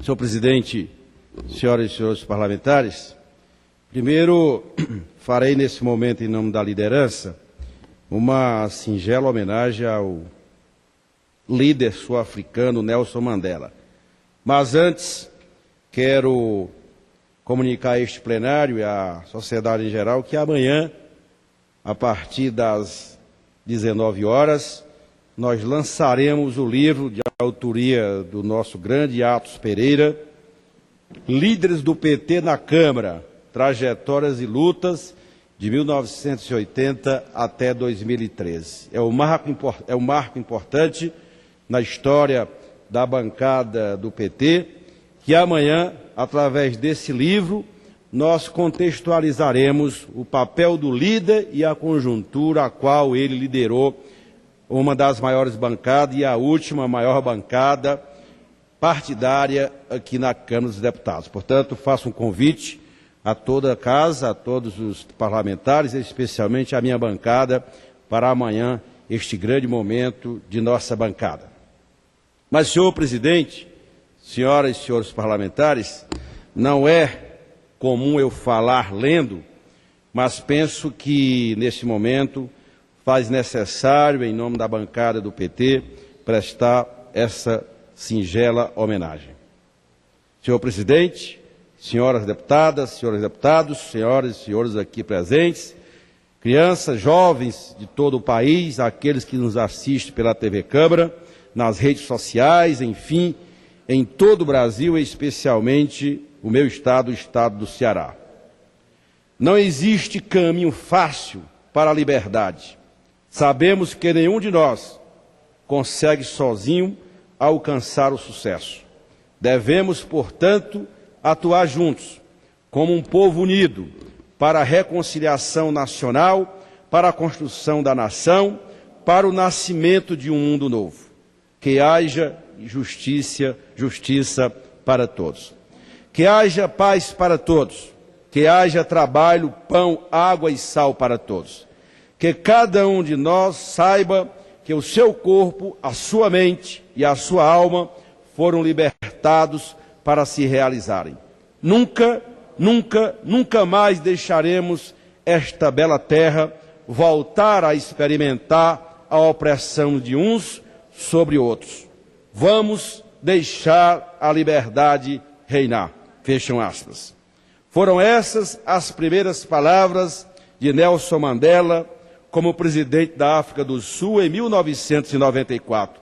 Senhor presidente, senhoras e senhores parlamentares, primeiro farei nesse momento, em nome da liderança, uma singela homenagem ao líder sul-africano Nelson Mandela. Mas antes, quero comunicar a este plenário e à sociedade em geral que amanhã, a partir das 19 horas, nós lançaremos o livro de autoria do nosso grande Atos Pereira, Líderes do PT na Câmara, Trajetórias e Lutas de 1980 até 2013. É um marco importante na história da bancada do PT, que amanhã, através desse livro, nós contextualizaremos o papel do líder e a conjuntura a qual ele liderou uma das maiores bancadas e a última maior bancada partidária aqui na Câmara dos Deputados. Portanto, faço um convite a toda a casa, a todos os parlamentares, especialmente a minha bancada, para amanhã este grande momento de nossa bancada. Mas, senhor presidente, senhoras e senhores parlamentares, não é comum eu falar lendo, mas penso que, neste momento, faz necessário, em nome da bancada do PT, prestar essa singela homenagem. Senhor presidente, senhoras deputadas, senhores deputados, senhoras e senhores aqui presentes, crianças, jovens de todo o país, aqueles que nos assistem pela TV Câmara, nas redes sociais, enfim, em todo o Brasil, e especialmente o meu estado, o estado do Ceará. Não existe caminho fácil para a liberdade. Sabemos que nenhum de nós consegue sozinho alcançar o sucesso. Devemos, portanto, atuar juntos, como um povo unido, para a reconciliação nacional, para a construção da nação, para o nascimento de um mundo novo. Que haja justiça para todos. Que haja paz para todos. Que haja trabalho, pão, água e sal para todos. Que cada um de nós saiba que o seu corpo, a sua mente e a sua alma foram libertados para se realizarem. Nunca mais deixaremos esta bela terra voltar a experimentar a opressão de uns sobre outros. Vamos deixar a liberdade reinar. Fecham aspas. Foram essas as primeiras palavras de Nelson Mandela como presidente da África do Sul em 1994.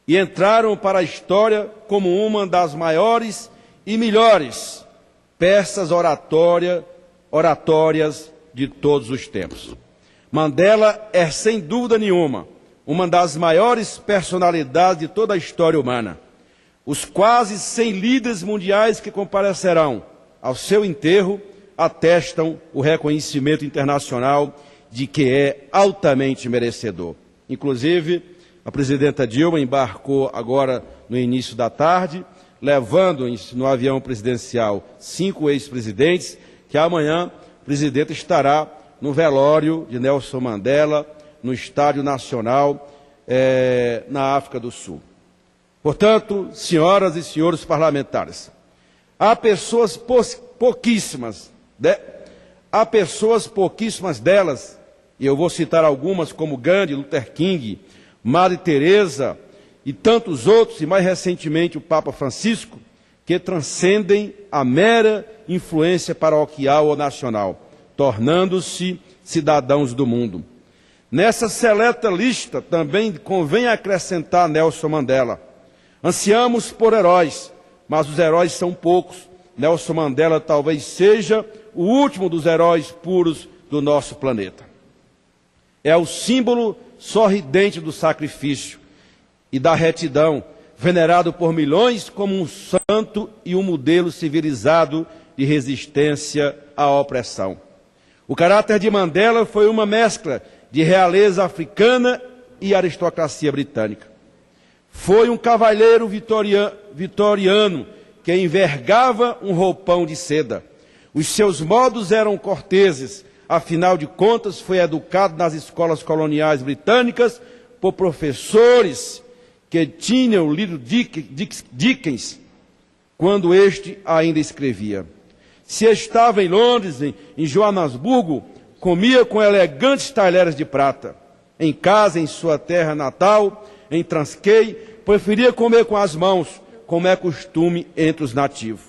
E entraram para a história como uma das maiores e melhores peças oratórias de todos os tempos. Mandela é, sem dúvida nenhuma, uma das maiores personalidades de toda a história humana. Os quase 100 líderes mundiais que comparecerão ao seu enterro atestam o reconhecimento internacional de que é altamente merecedor. Inclusive, a presidenta Dilma embarcou agora no início da tarde, levando no avião presidencial 5 ex-presidentes, que amanhã o presidente estará no velório de Nelson Mandela, no Estádio Nacional, na África do Sul. Portanto, senhoras e senhores parlamentares, há pessoas pouquíssimas delas, e eu vou citar algumas como Gandhi, Luther King, Madre Teresa e tantos outros, e mais recentemente o Papa Francisco, que transcendem a mera influência paroquial ou nacional, tornando-se cidadãos do mundo. Nessa seleta lista também convém acrescentar Nelson Mandela. Ansiamos por heróis, mas os heróis são poucos. Nelson Mandela talvez seja o último dos heróis puros do nosso planeta. É o símbolo sorridente do sacrifício e da retidão, venerado por milhões como um santo e um modelo civilizado de resistência à opressão. O caráter de Mandela foi uma mescla de realeza africana e aristocracia britânica. Foi um cavalheiro vitoriano que envergava um roupão de seda. Os seus modos eram corteses, afinal de contas foi educado nas escolas coloniais britânicas por professores que tinham lido Dickens quando este ainda escrevia. Se estava em Londres, em Joanesburgo, comia com elegantes talheres de prata. Em casa, em sua terra natal, em Transkei, preferia comer com as mãos, como é costume entre os nativos.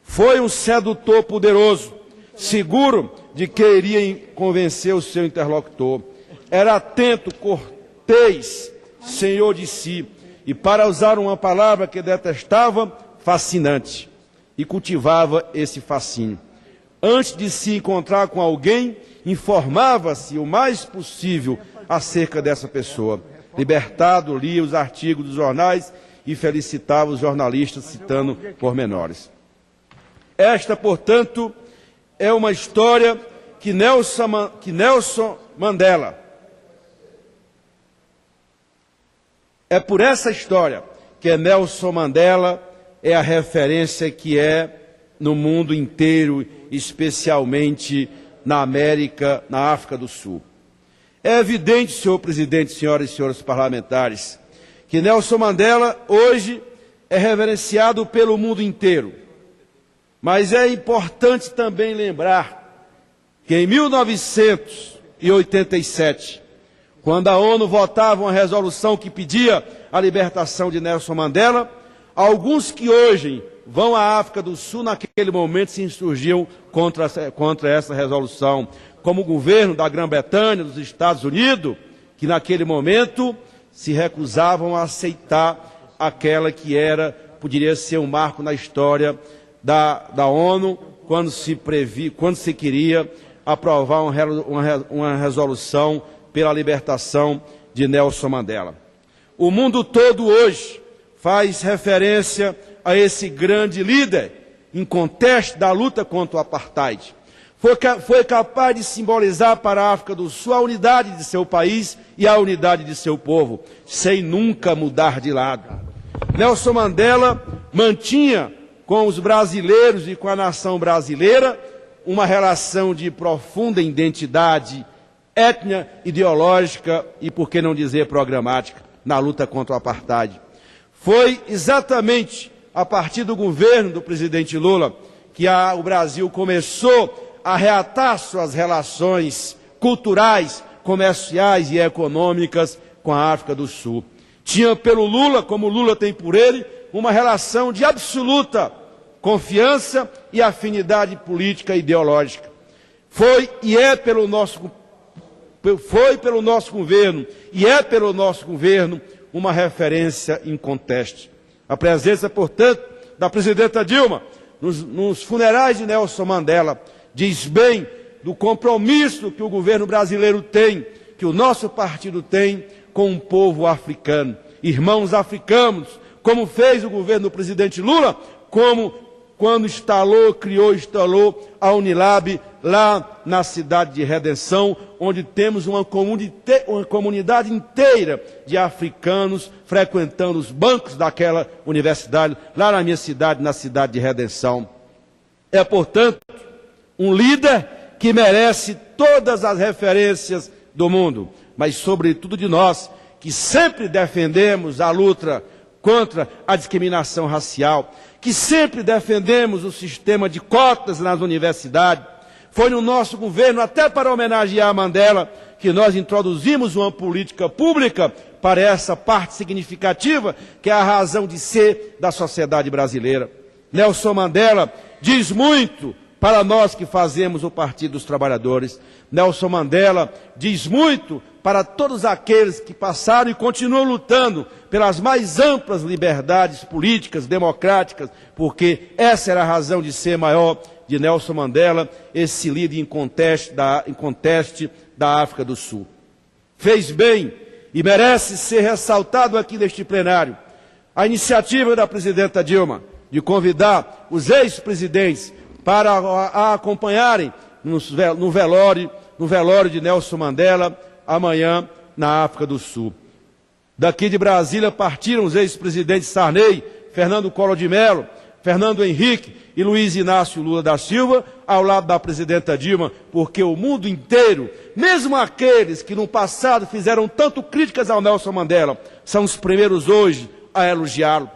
Foi um sedutor poderoso, seguro de que iria convencer o seu interlocutor. Era atento, cortês, senhor de si, e, para usar uma palavra que detestava, fascinante. E cultivava esse fascínio. Antes de se encontrar com alguém, informava-se o mais possível acerca dessa pessoa. Libertado, lia os artigos dos jornais e felicitava os jornalistas citando pormenores. Esta, portanto, é uma história que Nelson Mandela. É por essa história que Nelson Mandela é a referência que é no mundo inteiro, especialmente na América, na África do Sul. É evidente, senhor presidente, senhoras e senhores parlamentares, que Nelson Mandela hoje é reverenciado pelo mundo inteiro. Mas é importante também lembrar que em 1987, quando a ONU votava uma resolução que pedia a libertação de Nelson Mandela, alguns que hoje vão à África do Sul, naquele momento se insurgiam contra essa resolução, como o governo da Grã-Bretanha, dos Estados Unidos, que naquele momento se recusavam a aceitar aquela que poderia ser um marco na história da ONU, quando se queria aprovar uma resolução pela libertação de Nelson Mandela. O mundo todo hoje faz referência a esse grande líder inconteste da luta contra o apartheid. Foi capaz de simbolizar para a África do Sul a unidade de seu país e a unidade de seu povo, sem nunca mudar de lado. Nelson Mandela mantinha com os brasileiros e com a nação brasileira uma relação de profunda identidade étnica, ideológica e, por que não dizer, programática, na luta contra o apartheid. Foi exatamente a partir do governo do presidente Lula que o Brasil começou a reatar suas relações culturais, comerciais e econômicas com a África do Sul. Tinha pelo Lula, como Lula tem por ele, uma relação de absoluta confiança e afinidade política e ideológica. Foi pelo nosso governo e é pelo nosso governo uma referência inconteste. A presença, portanto, da presidenta Dilma nos funerais de Nelson Mandela diz bem do compromisso que o governo brasileiro tem, que o nosso partido tem com o povo africano. Irmãos africanos, como fez o governo do presidente Lula, como quando instalou a Unilab lá na cidade de Redenção, onde temos uma comunidade inteira de africanos frequentando os bancos daquela universidade, lá na minha cidade, na cidade de Redenção. É, portanto, um líder que merece todas as referências do mundo, mas sobretudo de nós, que sempre defendemos a luta contra a discriminação racial, que sempre defendemos o sistema de cotas nas universidades. Foi no nosso governo, até para homenagear Mandela, que nós introduzimos uma política pública para essa parte significativa, que é a razão de ser da sociedade brasileira. Nelson Mandela diz muito para nós que fazemos o Partido dos Trabalhadores. Nelson Mandela diz muito para todos aqueles que passaram e continuam lutando pelas mais amplas liberdades políticas, democráticas, porque essa era a razão de ser maior de Nelson Mandela, esse líder inconteste da África do Sul. Fez bem e merece ser ressaltado aqui neste plenário a iniciativa da presidenta Dilma de convidar os ex-presidentes para a acompanharem no velório de Nelson Mandela amanhã na África do Sul. Daqui de Brasília partiram os ex-presidentes Sarney, Fernando Collor de Mello, Fernando Henrique e Luiz Inácio Lula da Silva, ao lado da presidenta Dilma, porque o mundo inteiro, mesmo aqueles que no passado fizeram tanto críticas ao Nelson Mandela, são os primeiros hoje a elogiá-lo.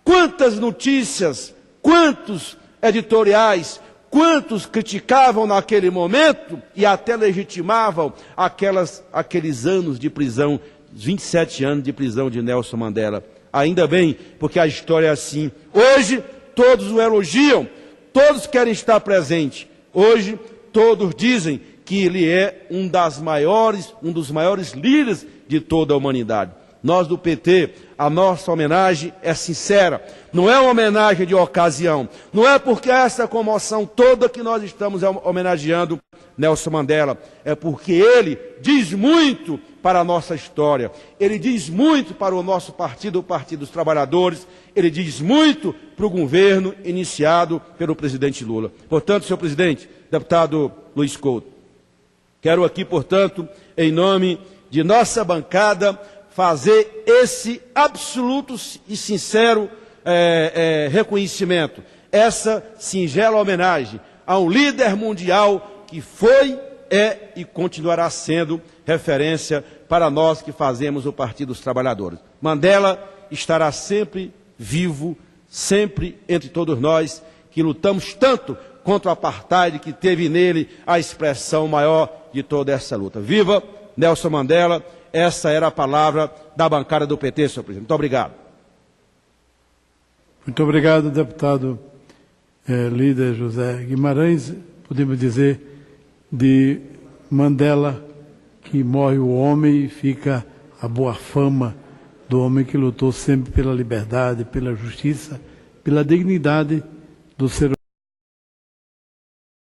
Quantas notícias Quantos editoriais, quantos criticavam naquele momento e até legitimavam aqueles anos de prisão, 27 anos de prisão de Nelson Mandela. Ainda bem, porque a história é assim. Hoje, todos o elogiam, todos querem estar presentes. Hoje, todos dizem que ele é um dos maiores líderes de toda a humanidade. Nós do PT, a nossa homenagem é sincera, não é uma homenagem de ocasião, não é porque essa comoção toda que nós estamos homenageando Nelson Mandela, é porque ele diz muito para a nossa história, ele diz muito para o nosso partido, o Partido dos Trabalhadores, ele diz muito para o governo iniciado pelo presidente Lula. Portanto, senhor presidente, deputado Luiz Couto, quero aqui, portanto, em nome de nossa bancada, fazer esse absoluto e sincero reconhecimento, essa singela homenagem a um líder mundial que foi, é e continuará sendo referência para nós que fazemos o Partido dos Trabalhadores. Mandela estará sempre vivo, sempre entre todos nós que lutamos tanto contra o apartheid, que teve nele a expressão maior de toda essa luta. Viva Nelson Mandela! Essa era a palavra da bancada do PT, senhor presidente. Muito obrigado. Muito obrigado, deputado líder José Guimarães. Podemos dizer de Mandela que morre o homem e fica a boa fama do homem que lutou sempre pela liberdade, pela justiça, pela dignidade do ser humano.